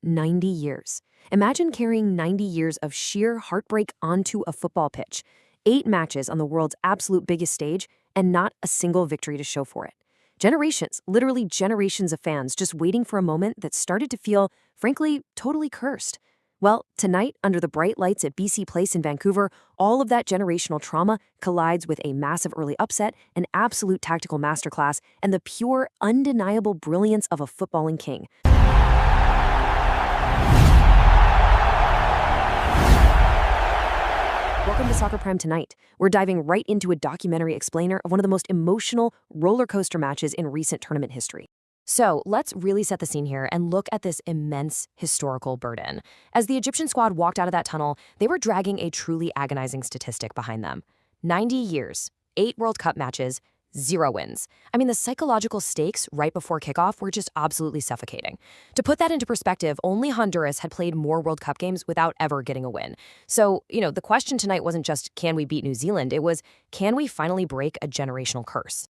90 years. Imagine carrying 90 years of sheer heartbreak onto a football pitch. 8 matches on the world's absolute biggest stage, and not a single victory to show for it. Generations, literally generations of fans just waiting for a moment that started to feel, frankly, totally cursed. Well, tonight, under the bright lights at BC Place in Vancouver, all of that generational trauma collides with a massive early upset, an absolute tactical masterclass, and the pure, undeniable brilliance of a footballing king. Welcome to Soccer Prime Tonight. We're diving right into a documentary explainer of one of the most emotional roller coaster matches in recent tournament history. So let's really set the scene here and look at this immense historical burden. As the Egyptian squad walked out of that tunnel, they were dragging a truly agonizing statistic behind them. 90 years, 8 World Cup matches, 0 wins. I mean, the psychological stakes right before kickoff were just absolutely suffocating. To put that into perspective, only Honduras had played more World Cup games without ever getting a win. So, the question tonight wasn't just, can we beat New Zealand? It was, can we finally break a generational curse?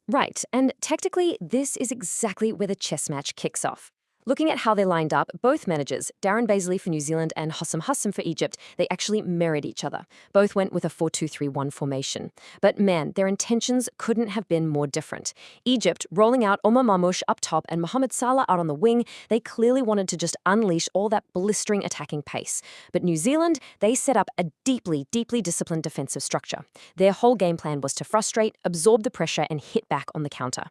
Right, and technically, this is exactly where the chess match kicks off. Looking at how they lined up, both managers, Darren Bazley for New Zealand and Hossam Hassam for Egypt, they actually mirrored each other. Both went with a 4-2-3-1 formation. But man, their intentions couldn't have been more different. Egypt, rolling out Omar Marmoush up top and Mohamed Salah out on the wing, they clearly wanted to just unleash all that blistering attacking pace. But New Zealand, they set up a deeply disciplined defensive structure. Their whole game plan was to frustrate, absorb the pressure, and hit back on the counter.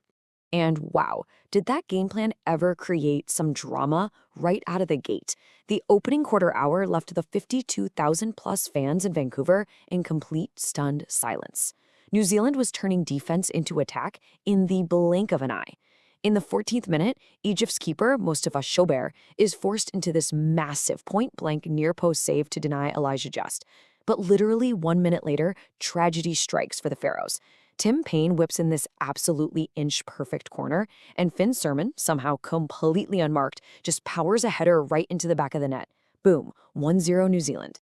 And wow, did that game plan ever create some drama right out of the gate? The opening quarter hour left the 52,000-plus fans in Vancouver in complete stunned silence. New Zealand was turning defense into attack in the blink of an eye. In the 14th minute, Egypt's keeper, Mostafa Zico, is forced into this massive point-blank near-post save to deny Elijah Just. But literally 1 minute later, tragedy strikes for the Pharaohs. Tim Payne whips in this absolutely inch-perfect corner, and Surman, somehow completely unmarked, just powers a header right into the back of the net. Boom, 1-0 New Zealand.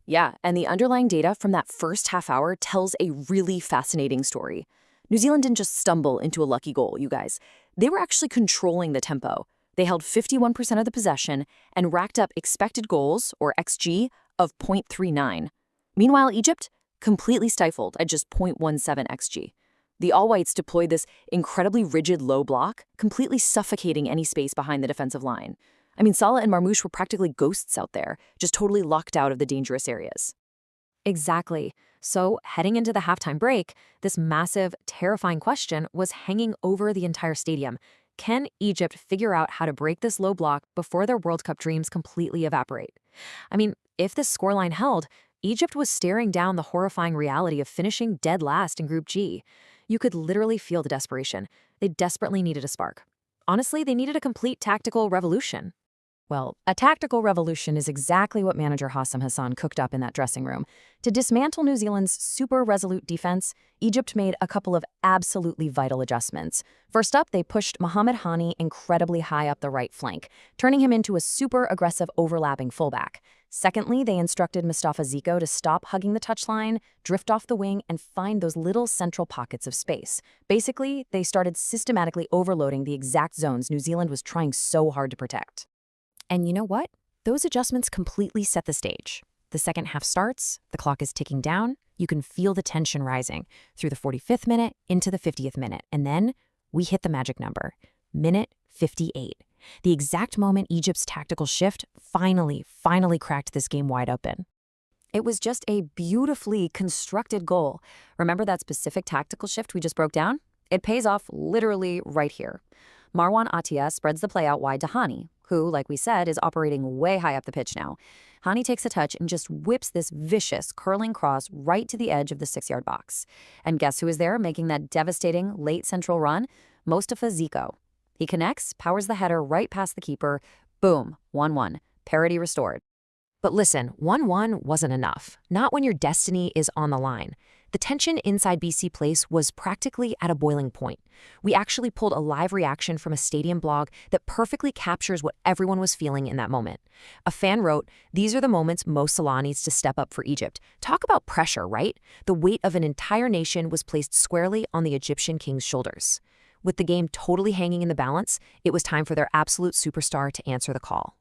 Yeah, and the underlying data from that first half hour tells a really fascinating story. New Zealand didn't just stumble into a lucky goal, you guys. They were actually controlling the tempo. They held 51% of the possession and racked up expected goals, or XG, of 0.39. Meanwhile, Egypt completely stifled at just 0.17 xg. The All-Whites deployed this incredibly rigid low block, completely suffocating any space behind the defensive line. I mean, Salah and Marmoush were practically ghosts out there, just totally locked out of the dangerous areas. Exactly. So, heading into the halftime break, this massive, terrifying question was hanging over the entire stadium. Can Egypt figure out how to break this low block before their World Cup dreams completely evaporate? I mean, if this scoreline held, Egypt was staring down the horrifying reality of finishing dead last in Group G. You could literally feel the desperation. They desperately needed a spark. Honestly, they needed a complete tactical revolution. Well, a tactical revolution is exactly what manager Hossam Hassam cooked up in that dressing room. To dismantle New Zealand's super resolute defense, Egypt made a couple of absolutely vital adjustments. First up, they pushed Mohamed Hani incredibly high up the right flank, turning him into a super aggressive overlapping fullback. Secondly, they instructed Mostafa Zico to stop hugging the touchline, drift off the wing, and find those little central pockets of space. Basically, they started systematically overloading the exact zones New Zealand was trying so hard to protect. And you know what? Those adjustments completely set the stage. The second half starts, the clock is ticking down, you can feel the tension rising through the 45th minute into the 50th minute, and then we hit the magic number, minute 58. The exact moment Egypt's tactical shift finally cracked this game wide open. It was just a beautifully constructed goal. Remember that specific tactical shift we just broke down? It pays off literally right here. Marwan Attia spreads the play out wide to Hani, who, like we said, is operating way high up the pitch now. Hani takes a touch and just whips this vicious, curling cross right to the edge of the 6-yard box. And guess who is there making that devastating late central run? Mostafa Zico. He connects, powers the header right past the keeper. Boom, 1-1. Parity restored. But listen, 1-1 wasn't enough. Not when your destiny is on the line. The tension inside BC Place was practically at a boiling point. We actually pulled a live reaction from a stadium blog that perfectly captures what everyone was feeling in that moment. A fan wrote, "These are the moments Mo Salah needs to step up for Egypt." Talk about pressure, right? The weight of an entire nation was placed squarely on the Egyptian king's shoulders. With the game totally hanging in the balance, it was time for their absolute superstar to answer the call.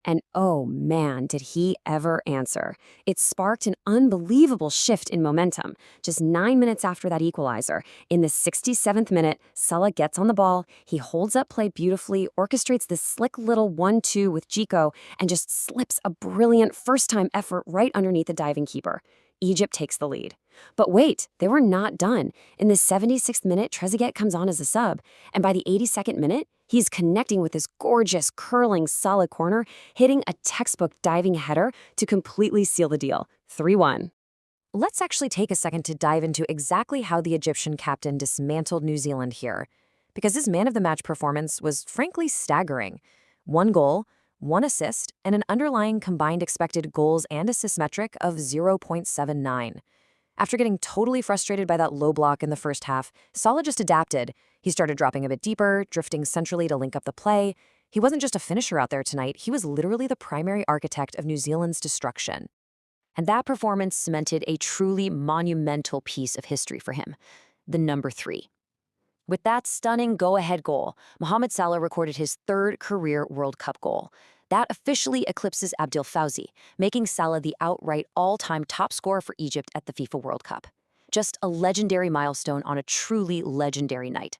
And oh man, did he ever answer. It sparked an unbelievable shift in momentum. Just 9 minutes after that equalizer, in the 67th minute, Salah gets on the ball, he holds up play beautifully, orchestrates this slick little 1-2 with Zico, and just slips a brilliant first-time effort right underneath the diving keeper. Egypt takes the lead. But wait, they were not done. In the 76th minute, Trezeguet comes on as a sub, and by the 82nd minute, he's connecting with this gorgeous, curling, solid corner, hitting a textbook diving header to completely seal the deal. 3-1. Let's actually take a second to dive into exactly how the Egyptian captain dismantled New Zealand here, because his man-of-the-match performance was frankly staggering. 1 goal, 1 assist, and an underlying combined expected goals and assists metric of 0.79. After getting totally frustrated by that low block in the first half, Salah just adapted. He started dropping a bit deeper, drifting centrally to link up the play. He wasn't just a finisher out there tonight, he was literally the primary architect of New Zealand's destruction. And that performance cemented a truly monumental piece of history for him, the number 3. With that stunning go-ahead goal, Mohamed Salah recorded his 3rd career World Cup goal. That officially eclipses Abdel Fawzi, making Salah the outright all-time top scorer for Egypt at the FIFA World Cup. Just a legendary milestone on a truly legendary night.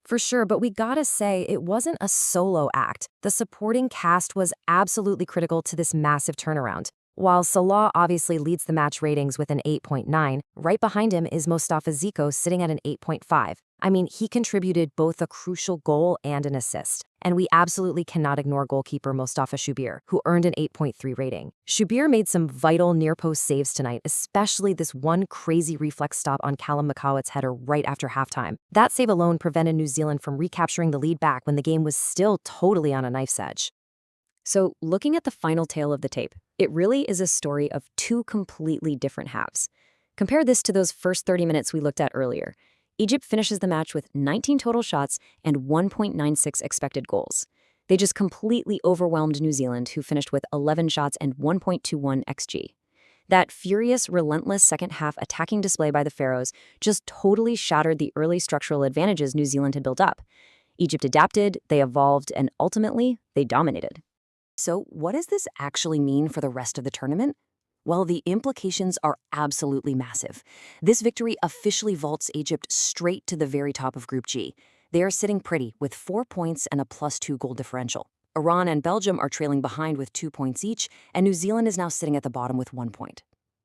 For sure, but we gotta say, it wasn't a solo act. The supporting cast was absolutely critical to this massive turnaround. While Salah obviously leads the match ratings with an 8.9, right behind him is Mostafa Zico sitting at an 8.5. I mean, he contributed both a crucial goal and an assist. And we absolutely cannot ignore goalkeeper Mostafa Zico, who earned an 8.3 rating. Zico made some vital near-post saves tonight, especially this one crazy reflex stop on Callum McCowart's header right after halftime. That save alone prevented New Zealand from recapturing the lead back when the game was still totally on a knife's edge. So, looking at the final tale of the tape, it really is a story of 2 completely different halves. Compare this to those first 30 minutes we looked at earlier. Egypt finishes the match with 19 total shots and 1.96 expected goals. They just completely overwhelmed New Zealand, who finished with 11 shots and 1.21 xG. That furious, relentless second-half attacking display by the Pharaohs just totally shattered the early structural advantages New Zealand had built up. Egypt adapted, they evolved, and ultimately, they dominated. So what does this actually mean for the rest of the tournament? Well, the implications are absolutely massive. This victory officially vaults Egypt straight to the very top of Group G. They are sitting pretty with 4 points and a +2 goal differential. Iran and Belgium are trailing behind with 2 points each, and New Zealand is now sitting at the bottom with 1 point.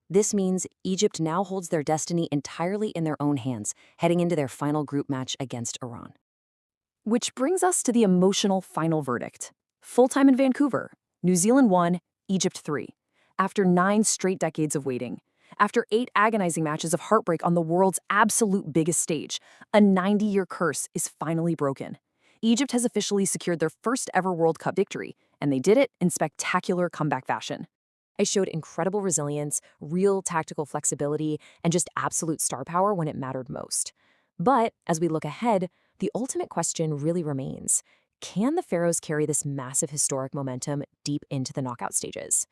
This means Egypt now holds their destiny entirely in their own hands, heading into their final group match against Iran. Which brings us to the emotional final verdict. Full time in Vancouver, New Zealand 1, Egypt 3. After 9 straight decades of waiting. After 8 agonizing matches of heartbreak on the world's absolute biggest stage, a 90-year curse is finally broken. Egypt has officially secured their first ever World Cup victory, and they did it in spectacular comeback fashion. They showed incredible resilience, real tactical flexibility, and just absolute star power when it mattered most. But as we look ahead, the ultimate question really remains. Can the Pharaohs carry this massive historic momentum deep into the knockout stages?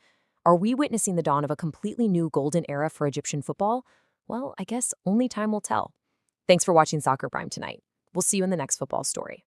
Are we witnessing the dawn of a completely new golden era for Egyptian football? Well, I guess only time will tell. Thanks for watching Soccer Prime tonight. We'll see you in the next football story.